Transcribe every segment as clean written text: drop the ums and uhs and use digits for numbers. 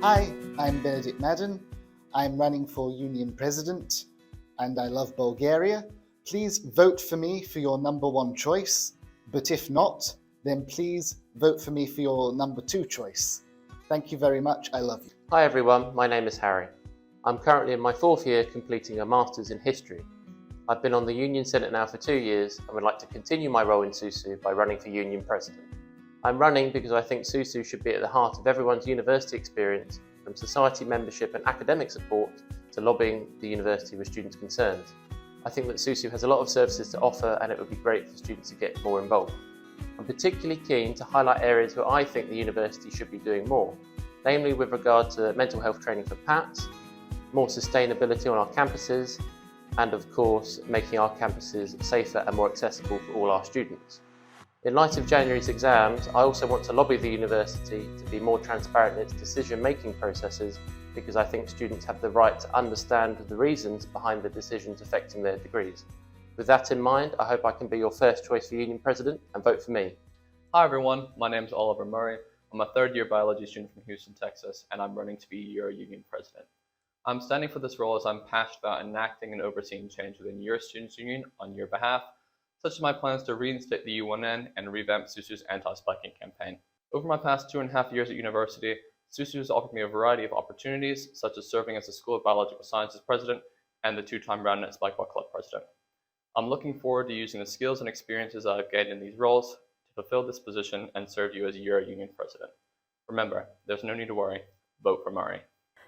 Hi, I'm Benedict Madden. I'm running for Union President and I love Bulgaria. Please vote for me for your number one choice, but if not, then please vote for me for your number two choice. Thank you very much. I love you. Hi everyone, my name is Harry. I'm currently in my fourth year completing a Masters in History. I've been on the Union Senate now for 2 years and would like to continue my role in SUSU by running for Union President. I'm running because I think SUSU should be at the heart of everyone's university experience, from society membership and academic support to lobbying the university with students' concerns. I think that SUSU has a lot of services to offer and it would be great for students to get more involved. I'm particularly keen to highlight areas where I think the university should be doing more, namely with regard to mental health training for PATs, more sustainability on our campuses, and of course making our campuses safer and more accessible for all our students. In light of January's exams, I also want to lobby the university to be more transparent in its decision-making processes because I think students have the right to understand the reasons behind the decisions affecting their degrees. With that in mind, I hope I can be your first choice for Union President and vote for me. Hi everyone, my name is Oliver Murray. I'm a third-year biology student from Houston, Texas, and I'm running to be your Union President. I'm standing for this role as I'm passionate about enacting and overseeing change within your Students' Union on your behalf, such as my plans to reinstate the U1N and revamp SUSU's anti-spiking campaign. Over my past 2.5 years at university, SUSU has offered me a variety of opportunities, such as serving as the School of Biological Sciences President and the 2-time Roundnet Spikeball Club President. I'm looking forward to using the skills and experiences I've gained in these roles to fulfill this position and serve you as your Union President. Remember, there's no need to worry. Vote for Murray.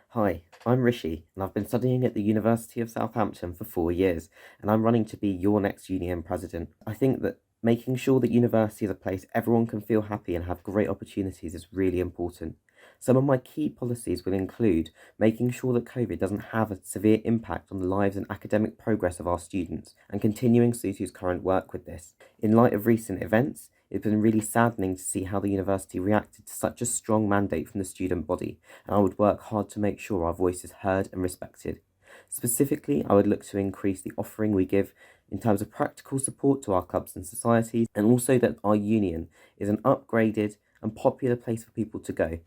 Hi, I'm Rishi, and I've been studying at the University of Southampton for 4 years, and I'm running to be your next Union President. I think that making sure that university is a place everyone can feel happy and have great opportunities is really important. Some of my key policies will include making sure that COVID doesn't have a severe impact on the lives and academic progress of our students, and continuing SUSU's current work with this. In light of recent events, it's been really saddening to see how the university reacted to such a strong mandate from the student body, and I would work hard to make sure our voice is heard and respected. Specifically, I would look to increase the offering we give in terms of practical support to our clubs and societies, and also that our union is an upgraded and popular place for people to go,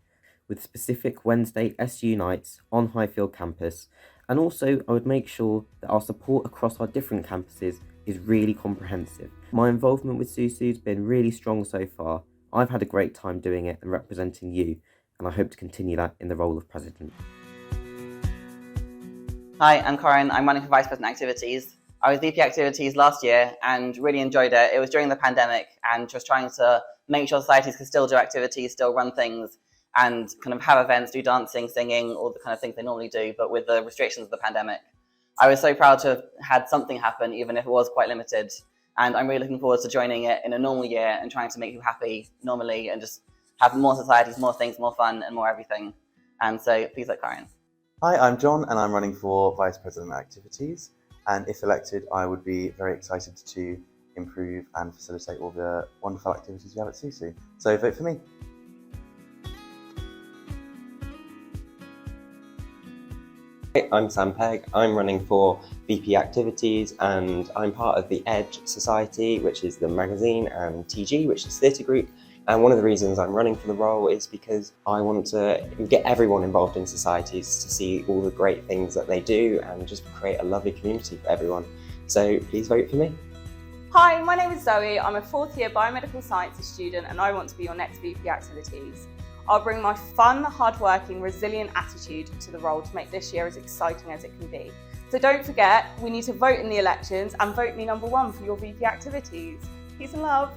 with specific Wednesday SU nights on Highfield campus, and also I would make sure that our support across our different campuses is really comprehensive. My involvement with SUSU has been really strong so far. I've had a great time doing it and representing you, and I hope to continue that in the role of President. Hi, I'm Corin. I'm running for Vice President Activities. I was VP Activities last year and really enjoyed it. It was during the pandemic and just trying to make sure societies could still do activities, still run things, and kind of have events, do dancing, singing, all the kind of things they normally do, but with the restrictions of the pandemic. I was so proud to have had something happen, even if it was quite limited. And I'm really looking forward to joining it in a normal year and trying to make you happy normally and just have more societies, more things, more fun and more everything. And so please vote Corin. Hi, I'm John and I'm running for Vice President Activities. And if elected, I would be very excited to improve and facilitate all the wonderful activities we have at SUSU. So vote for me. I'm Sam Pegg. I'm running for VP Activities and I'm part of the Edge Society, which is the magazine, and TG, which is theatre group. And one of the reasons I'm running for the role is because I want to get everyone involved in societies to see all the great things that they do and just create a lovely community for everyone. So please vote for me. Hi, my name is Zoe. I'm a 4th year biomedical sciences student and I want to be your next VP Activities. I'll bring my fun, hardworking, resilient attitude to the role to make this year as exciting as it can be. So don't forget, we need to vote in the elections and vote me number 1 for your VP Activities. Peace and love.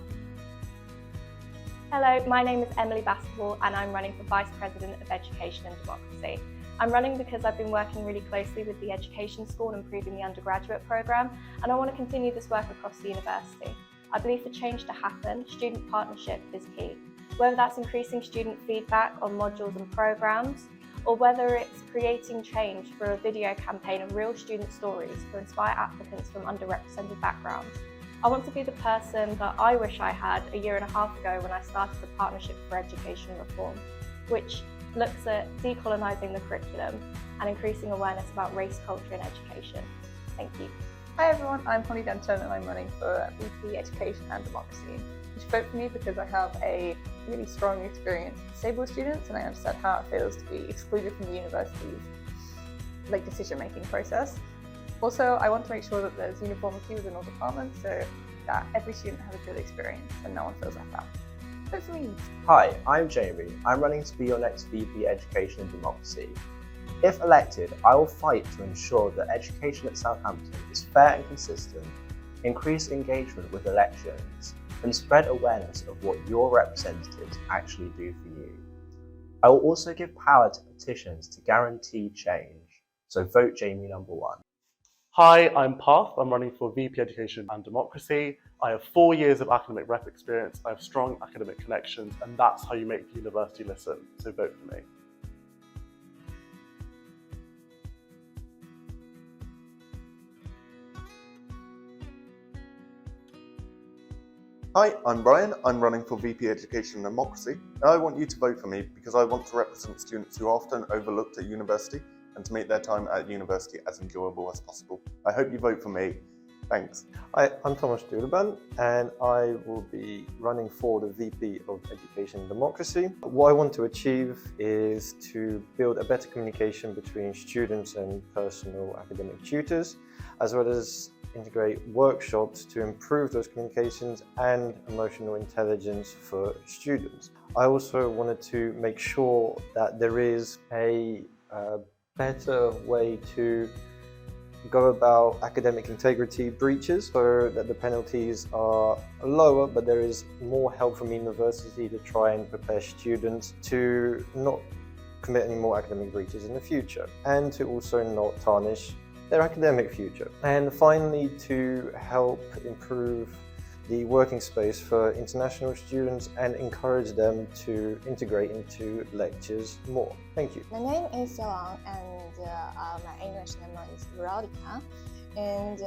Hello, my name is Emily Bastable and I'm running for Vice President of Education and Democracy. I'm running because I've been working really closely with the Education School and improving the undergraduate programme, and I want to continue this work across the university. I believe for change to happen, student partnership is key. Whether that's increasing student feedback on modules and programmes, or whether it's creating change through a video campaign and real student stories to inspire applicants from underrepresented backgrounds. I want to be the person that I wish I had a year and a half ago when I started the Partnership for Education Reform, which looks at decolonising the curriculum and increasing awareness about race, culture and education. Thank you. Hi everyone, I'm Holly Denton and I'm running for VP Education and Democracy. should vote for me because I have a really strong experience with disabled students and I understand how it feels to be excluded from the university's decision-making process. Also, I want to make sure that there's uniformity within all departments so that every student has a good experience and no one feels left out. Vote for me. Hi, I'm Jamie. I'm running to be your next VP Education and Democracy. If elected, I will fight to ensure that education at Southampton is fair and consistent, increase engagement with elections, and spread awareness of what your representatives actually do for you. I will also give power to petitions to guarantee change. So vote Jamie number 1. Hi, I'm Parth. I'm running for VP Education and Democracy. I have 4 years of academic rep experience. I have strong academic connections, and that's how you make the university listen. So vote for me. Hi, I'm Brian. I'm running for VP Education and Democracy, and I want you to vote for me because I want to represent students who are often overlooked at university and to make their time at university as enjoyable as possible. I hope you vote for me. Thanks. Hi, I'm Thomas Duurban and I will be running for the VP of Education and Democracy. What I want to achieve is to build a better communication between students and personal academic tutors, as well as integrate workshops to improve those communications and emotional intelligence for students. I also wanted to make sure that there is a better way to go about academic integrity breaches so that the penalties are lower, but there is more help from the university to try and prepare students to not commit any more academic breaches in the future and to also not tarnish their academic future. And finally, to help improve the working space for international students and encourage them to integrate into lectures more. Thank you. My name is Yolang and my English name is Veronica, and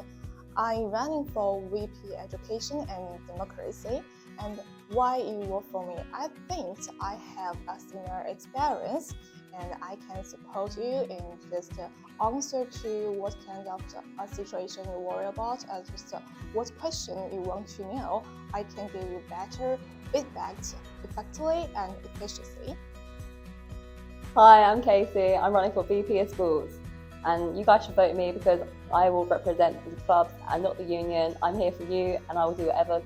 I'm running for VP Education and Democracy. And why you vote for me? I think I have a similar experience and I can support you in just answer to what kind of situation you worry about and just what question you want to know. I can give you better feedback effectively and efficiently. Hi, I'm Casey. I'm running for VP of Sports and you guys should vote me because I will represent the clubs and not the union. I'm here for you and I will do whatever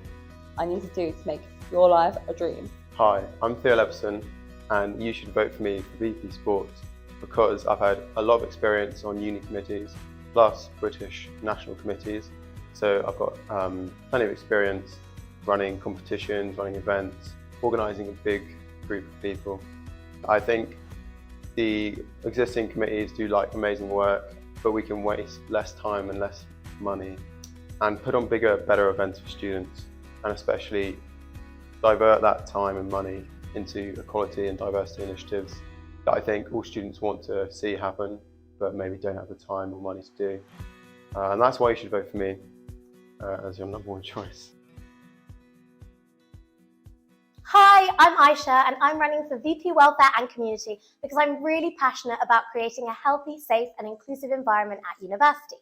I need to do to make your life a dream. Hi, I'm Theo Leveson and you should vote for me for VP Sports because I've had a lot of experience on uni committees plus British national committees. So I've got plenty of experience running competitions, running events, organising a big group of people. I think the existing committees do amazing work, but we can waste less time and less money and put on bigger, better events for students, and especially divert that time and money into equality and diversity initiatives that I think all students want to see happen, but maybe don't have the time or money to do. And that's why you should vote for me as your number 1 choice. Hi, I'm Aisha and I'm running for VP Welfare and Community because I'm really passionate about creating a healthy, safe and inclusive environment at university.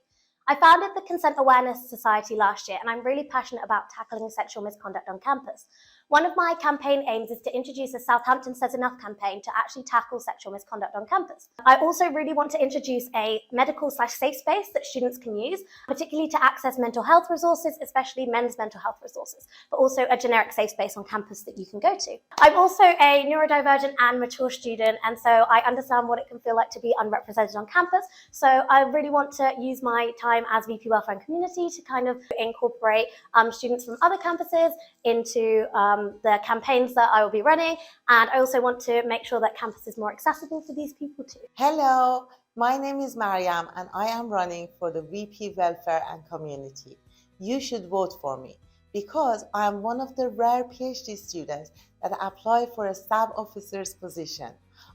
I founded the Consent Awareness Society last year and I'm really passionate about tackling sexual misconduct on campus. One of my campaign aims is to introduce a Southampton Says Enough campaign to actually tackle sexual misconduct on campus. I also really want to introduce a medical/safe space that students can use, particularly to access mental health resources, especially men's mental health resources, but also a generic safe space on campus that you can go to. I'm also a neurodivergent and mature student, and so I understand what it can feel like to be unrepresented on campus. So I really want to use my time as VP Welfare and Community to kind of incorporate students from other campuses into the campaigns that I will be running, and I also want to make sure that campus is more accessible for these people too. Hello, my name is Mariam and I am running for the VP Welfare and Community. You should vote for me because I am one of the rare PhD students that apply for a staff officer's position.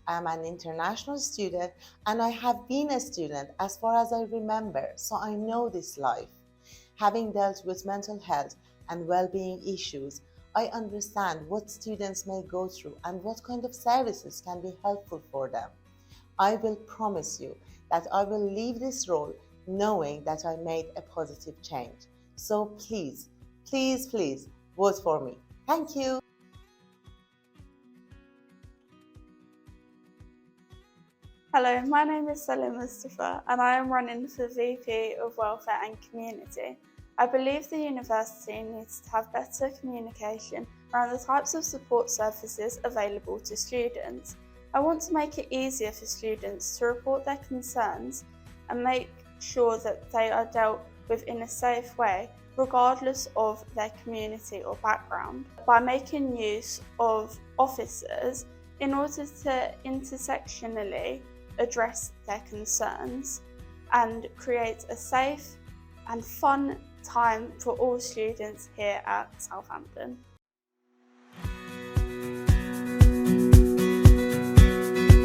I am an international student and I have been a student as far as I remember, so I know this life. Having dealt with mental health and well-being issues, I understand what students may go through and what kind of services can be helpful for them. I will promise you that I will leave this role knowing that I made a positive change. So please, please, please vote for me. Thank you. Hello, my name is Salim Mustafa and I am running for VP of Welfare and Community. I believe the university needs to have better communication around the types of support services available to students. I want to make it easier for students to report their concerns and make sure that they are dealt with in a safe way, regardless of their community or background, by making use of officers in order to intersectionally address their concerns and create a safe and fun time for all students here at Southampton.